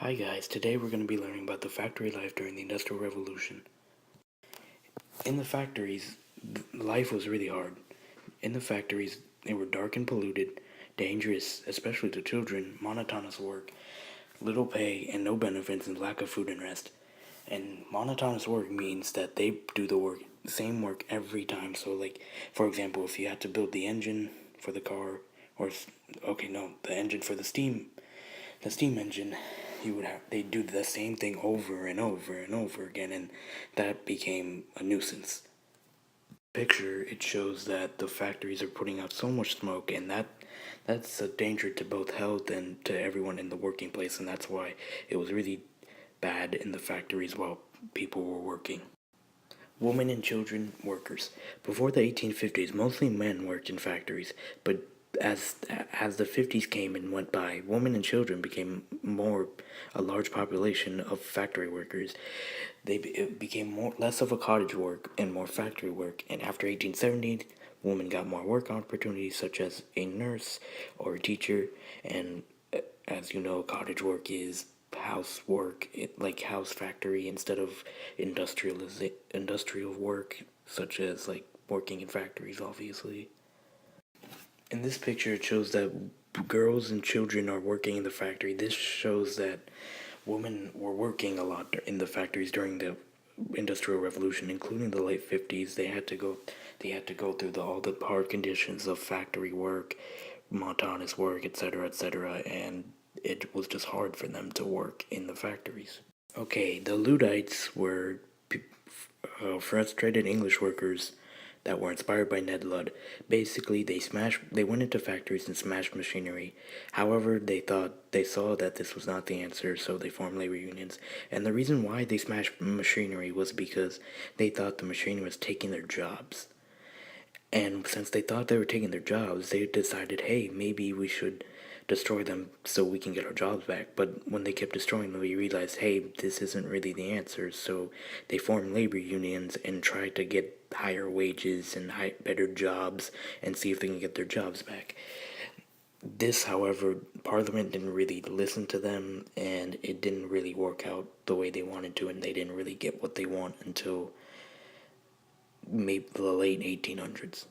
Hi guys, today we're going to be learning about the factory life during the Industrial Revolution. In the factories, life was really hard. In the factories, they were dark and polluted, dangerous, especially to children, monotonous work, little pay, and no benefits, and lack of food and rest. And monotonous work means that they do the same work every time. So, like, for example, if you had to build the engine for the car, or, okay, no, the engine for the steam engine, they'd do the same thing over and over and over again, and that became a nuisance. Picture, it shows that the factories are putting out so much smoke, and that's a danger to both health and to everyone in the working place, and that's why it was really bad in the factories while people were working. Women and children workers. Before the 1850s, mostly men worked in factories, but as as the 50s came and went by, women and children became a large population of factory workers. It became less of a cottage work and more factory work. And after 1870, women got more work opportunities, such as a nurse or a teacher. And as you know, cottage work is housework, like house factory instead of industrial work, such as like working in factories, obviously. In this picture, it shows that girls and children are working in the factory. This shows that women were working a lot in the factories during the Industrial Revolution, including the late 50s. They had to go through all the hard conditions of factory work, monotonous work, etc., etc., and it was just hard for them to work in the factories. Okay, the Luddites were frustrated English workers that were inspired by Ned Ludd. Basically, they went into factories and smashed machinery. However, they saw that this was not the answer, so they formed labor unions. And the reason why they smashed machinery was because they thought the machinery was taking their jobs. And since they thought they were taking their jobs, they decided, hey, maybe we should destroy them so we can get our jobs back. But when they kept destroying them, we realized, hey, this isn't really the answer. So they formed labor unions and tried to get higher wages and better jobs and see if they can get their jobs back. This, however, Parliament didn't really listen to them, and it didn't really work out the way they wanted to, and they didn't really get what they want until maybe the late 1800s.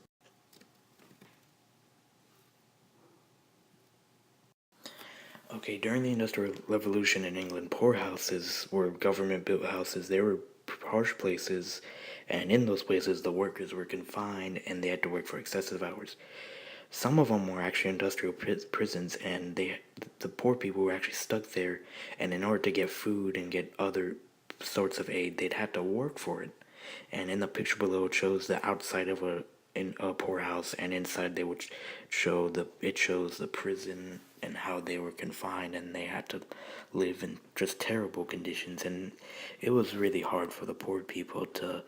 Okay, during the Industrial Revolution in England, poorhouses were government built houses. They were harsh places, and in those places, the workers were confined and they had to work for excessive hours. Some of them were actually industrial prisons, and the poor people were actually stuck there. And in order to get food and get other sorts of aid, they'd have to work for it. And in the picture below, it shows the outside of in a poorhouse, and inside they would shows the prison and how they were confined and they had to live in just terrible conditions. And it was really hard for the poor people to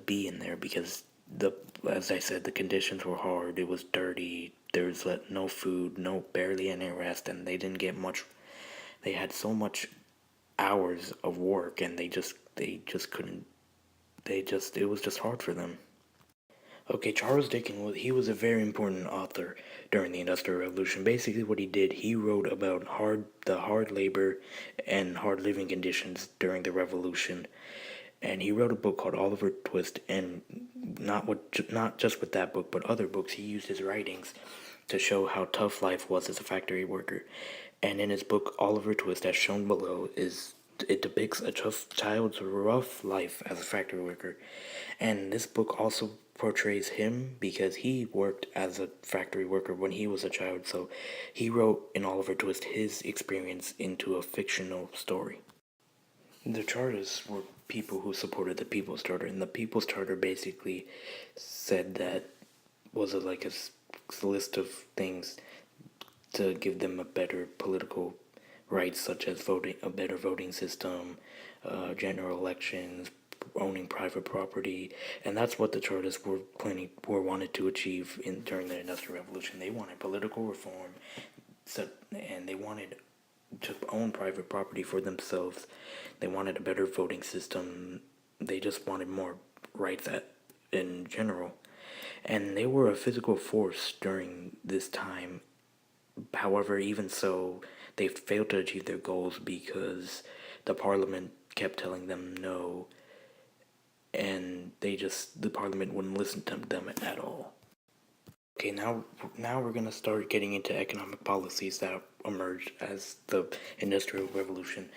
be in there because the as I said, the conditions were hard. It was dirty. There was no food, no barely any rest, and they didn't get much. They had so much hours of work, and they just couldn't. It was just hard for them. Okay, Charles Dickens he was a very important author during the Industrial Revolution. Basically, what he did, he wrote about the hard labor and hard living conditions during the Revolution, and he wrote a book called Oliver Twist. And not just with that book, but other books, he used his writings to show how tough life was as a factory worker. And in his book Oliver Twist, as shown below, it depicts a child's rough life as a factory worker. And this book also portrays him because he worked as a factory worker when he was a child. So he wrote in Oliver Twist his experience into a fictional story. The Chartists were people who supported the People's Charter, and the People's Charter basically said that like a list of things to give them a better political rights, such as a better voting system, general elections, owning private property, and that's what the Chartists were wanted to achieve during the Industrial Revolution. They wanted political reform, and they wanted to own private property for themselves. They wanted a better voting system. They just wanted more rights in general. And they were a physical force during this time However, even so, they failed to achieve their goals because the parliament kept telling them no, and the parliament wouldn't listen to them at all. Okay, now we're gonna start getting into economic policies that emerged as the Industrial Revolution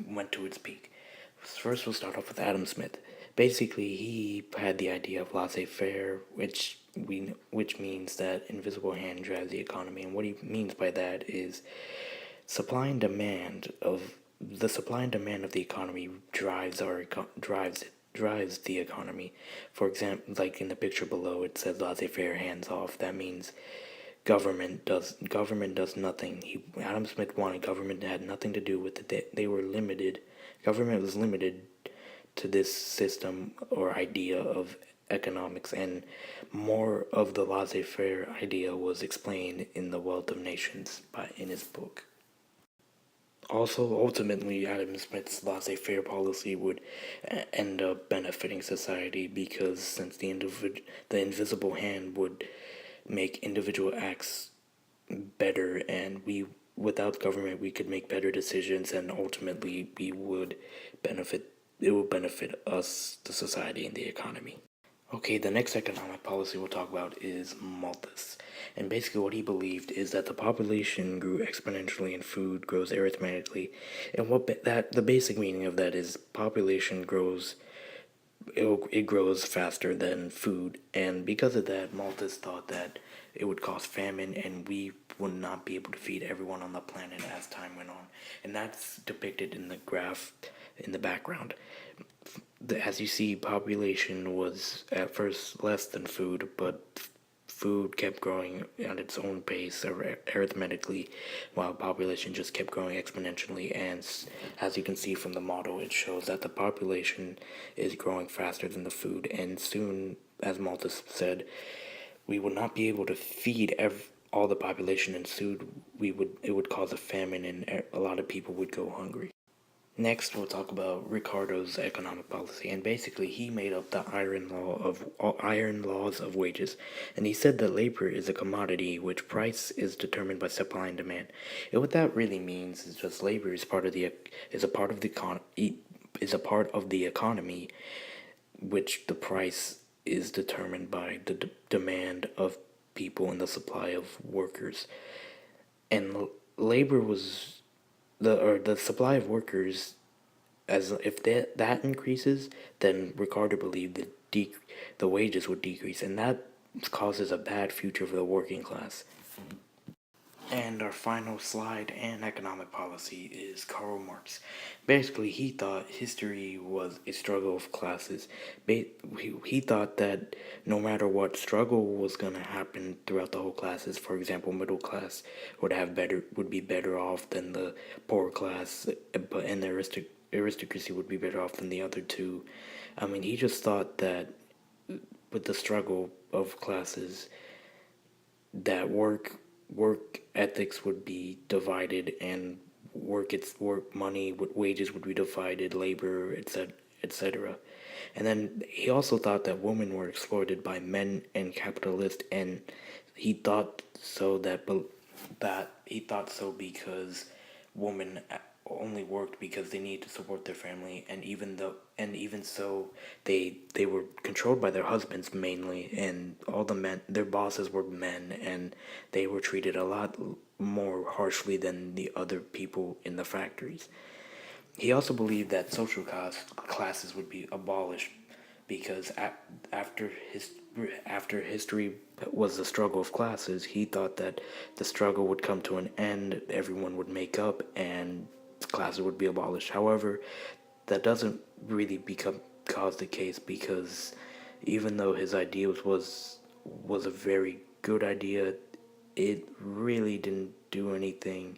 went to its peak. First, we'll start off with Adam Smith. Basically, he had the idea of laissez-faire, which means that invisible hand drives the economy, and what he means by that is supply and demand of the supply and demand of the economy drives the economy. For example, like in the picture below, it says laissez-faire, hands off. That means government does nothing. Adam Smith wanted government to had nothing to do with it. They were limited. Government was limited to this system or idea of economics, and more of the laissez-faire idea was explained in The Wealth of Nations in his book. Also, ultimately, Adam Smith's laissez-faire policy would end up benefiting society because since the invisible hand would make individual acts better, and without government we could make better decisions, and ultimately we would benefit. It will benefit us, the society, and the economy. Okay, the next economic policy we'll talk about is Malthus. And basically, what he believed is that the population grew exponentially and food grows arithmetically. And the basic meaning of that is population grows, it grows faster than food. And because of that, Malthus thought that it would cause famine and we would not be able to feed everyone on the planet as time went on. And that's depicted in the graph in the background. As you see, population was at first less than food, but food kept growing at its own pace arithmetically, while population just kept growing exponentially. And as you can see from the model, it shows that the population is growing faster than the food, and soon, as Malthus said, we would not be able to feed all the population, and soon it would cause a famine, and a lot of people would go hungry. Next, we'll talk about Ricardo's economic policy, and basically, he made up the iron laws of wages, and he said that labor is a commodity which price is determined by supply and demand. And what that really means is just labor is a part of the economy, which the price is determined by the demand of people and the supply of workers, and labor was the supply of workers, as if that increases, then Ricardo believed that the wages would decrease, and that causes a bad future for the working class. And our final slide and economic policy is Karl Marx. Basically, he thought history was a struggle of classes. He thought that no matter what struggle was going to happen throughout the whole classes, for example, middle class would be better off than the poor class, and the aristocracy would be better off than the other two. I mean, he just thought that with the struggle of classes, that work ethics would be divided, and work money, wages would be divided, labor, etc., etc. And then he also thought that women were exploited by men and capitalists, and he thought so because women only worked because they needed to support their family, and even so, they were controlled by their husbands mainly, and all the men, their bosses were men, and they were treated a lot more harshly than the other people in the factories. He also believed that classes would be abolished because after history was the struggle of classes, he thought that the struggle would come to an end, everyone would make up, and classes would be abolished. However, that doesn't really cause the case, because even though his ideas was a very good idea, it really didn't do anything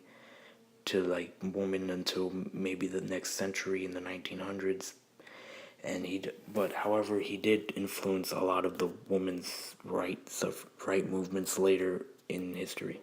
to like women until maybe the next century in the 1900s. But however, he did influence a lot of the women's right movements later in history.